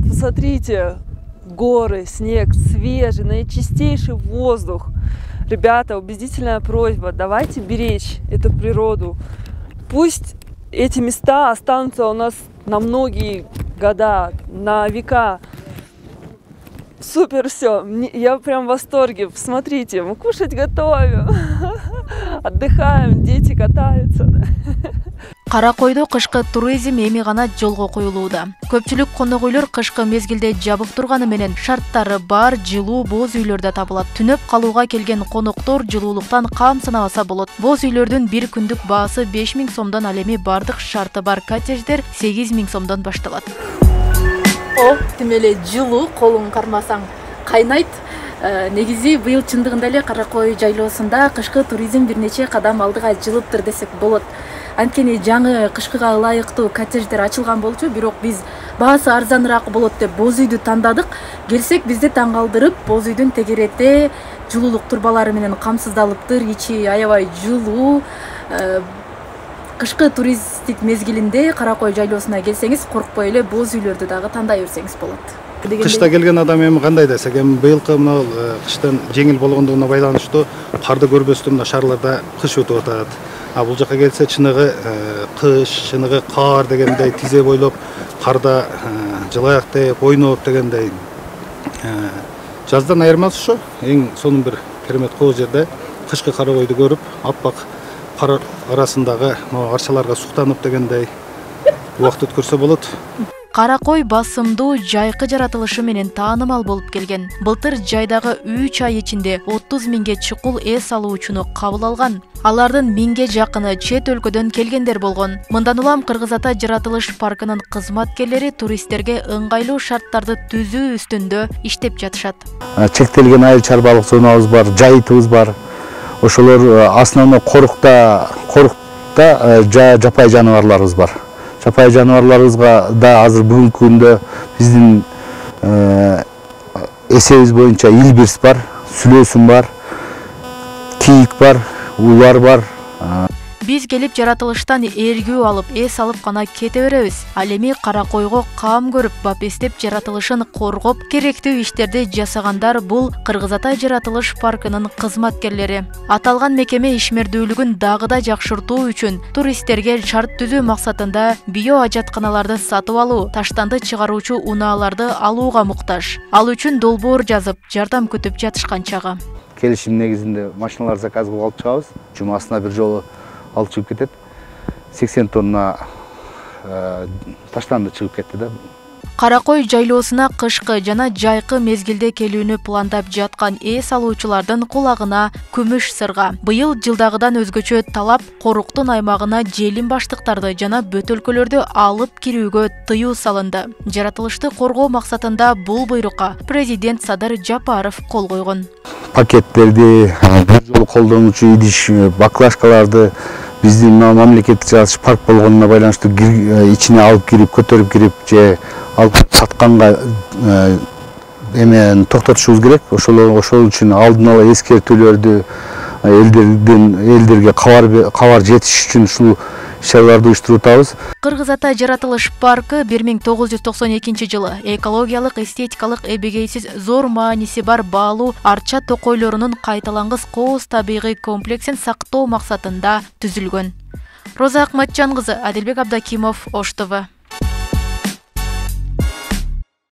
Вот, посмотрите, горы, снег, свежий, наичистейший воздух. Ребята, убедительная просьба, давайте беречь эту природу. Пусть эти места останутся у нас на многие года, на века. Супер все, я прям в восторге. Смотрите, мы кушать готовим, отдыхаем, дети катаются. Каракойдо кышкы туризм эми гана жолго коюлууда. Көпчүлүк конок үйлөр кышкы мезгилде жабык турганы менен шарттары бар жылуу боз үйлөрдө табылат. Түнөп калууга келген коноктор жылуулуктан кам санабаса болот. Боз үйлөрдүн бир күндүк баасы 5000 сомдон, ал эми бардык шарты бар коттедждер 8000 сомдон башталат. О, тим эле жылуу, колуң кармасаң кайнайт. Негизи быйыл чындыгында эле Каракой жайлоосунда кышкы туризм бир нече кадам алдыга жылыптыр десек болот. Анткени жаңы кышкыга ылайыктуу коттедждер ачылган болчу, бирок биз баасы арзаныраак болот деп боз үйдү тандадык. Келсек бизди таң калтырып, боз үйдүн тегерети жылуулук турбалары менен камсыздалыптыр, ичи аябай жылуу. Кышкы туристтик мезгилинде Каракой жайлоосуна келсеңиз, коркпой эле боз үйлөрдү дагы тандай берсеңиз болот. Кышта келген адам эми кандай десек, эми быйылкы мына кыштан жеңил болгондугуна байланыштуу карды көрбөстөн мына шаарларда кыш өтүп атат. А бул жака келсе чыныгы кыш, чыныгы кар дегендей тизе бойлоп карда жылаяк деп, ойноп дегендей. Жаздан айырмасы ушу. Эң сонун бир керемет коо жерде кышкы Каракойду көрүп, аппак кар арасындагы арчаларга суктанып дегендей убакыт өткөрсө болот. Каракой басымдуу жайкы жаратылышы менен таанымал болуп келген. Былтыр жайдагы 3 ай ичинде 30 миңге чукул эс алуучуну кабыл алган. Алардын 1000ге жакыны чет өлкөдөн келгендер болгон. Мындан улам Кыргыз Ата жаратылыш паркынын кызматкерлери туристтерге ыңгайлуу шарттарды түзүү үстүндө иштеп жатышат. Чектелген айыл чарбалык зонабыз бар, жайытыбыз бар. Ошолор основной корукта жапай жаныбарларыбыз бар. Жапай жаныбарларыбызга да азыр бүгүнкү күндө биздин эсебиз боюнча илбирс бар, сүлөөсүн бар, кийик бар, улар бар. Биз келип жаратылыштан эргүү алып, эс алып гана кете беребиз. Ал эми Каракойго кам көрүп, бапестеп жаратылышын коргоп, керектүү иштерди жасагандар бул Кыргыз Ата жаратылыш паркынын кызматкерлери. Аталган мекеме ишмердүүлүгүн дагы да жакшыртуу үчүн туристтерге шарт түзүү максатында био ажатканаларды сатып алуу, таштанды чыгаруучу унааларды алууга муктаж. Ал үчүн долбоор жазып, жардам күтүп жатышкан чагы. Келишим негизинде машиналар заказ кылып алып чыгабыз. Жумасына бир жолу алып чыгып кетет. 80 тонна таштанды чыгып кетти да. Каракой жайлоосуна кышкы жана жайкы мезгилде келүүнү пландап жаткан эс алуучулардын кулагына күмүш сырга. Быйыл жылдагыдан өзгөчө талап коруктун аймагына желим баштыктарды жана бөтөлкөлөрдү алып кирүүгө тыюу салынды. Жаратылышты коргоо максатында бул буйрукка президент Садыр Жапаров кол койгон. Пакеттерди, бир жолу колдонуучу идиш баклажкаларды биздин мамлекеттик жаратылыш парк болгонуна байланыштуу ичине алып кирип, көтөрүп кирип же алып сатканга эмен токтотушубуз керек. Ошол үчүн алдын ала эскертүүлөрдү элдерге кабар жетиш үчүн ушул иш-чараларды уюштуруп атабыз. Кыргыз Ата жаратылыш паркы 1992 жылы экологиялык, эстетикалык, эбегейсиз зор мааниси бар баалуу арча токойлорунун кайталангыс кооз табигый комплексин сактоо максатында түзүлгөн. Роза Акматжан кызы, Адилбек Абдакимов, Ош ТВ.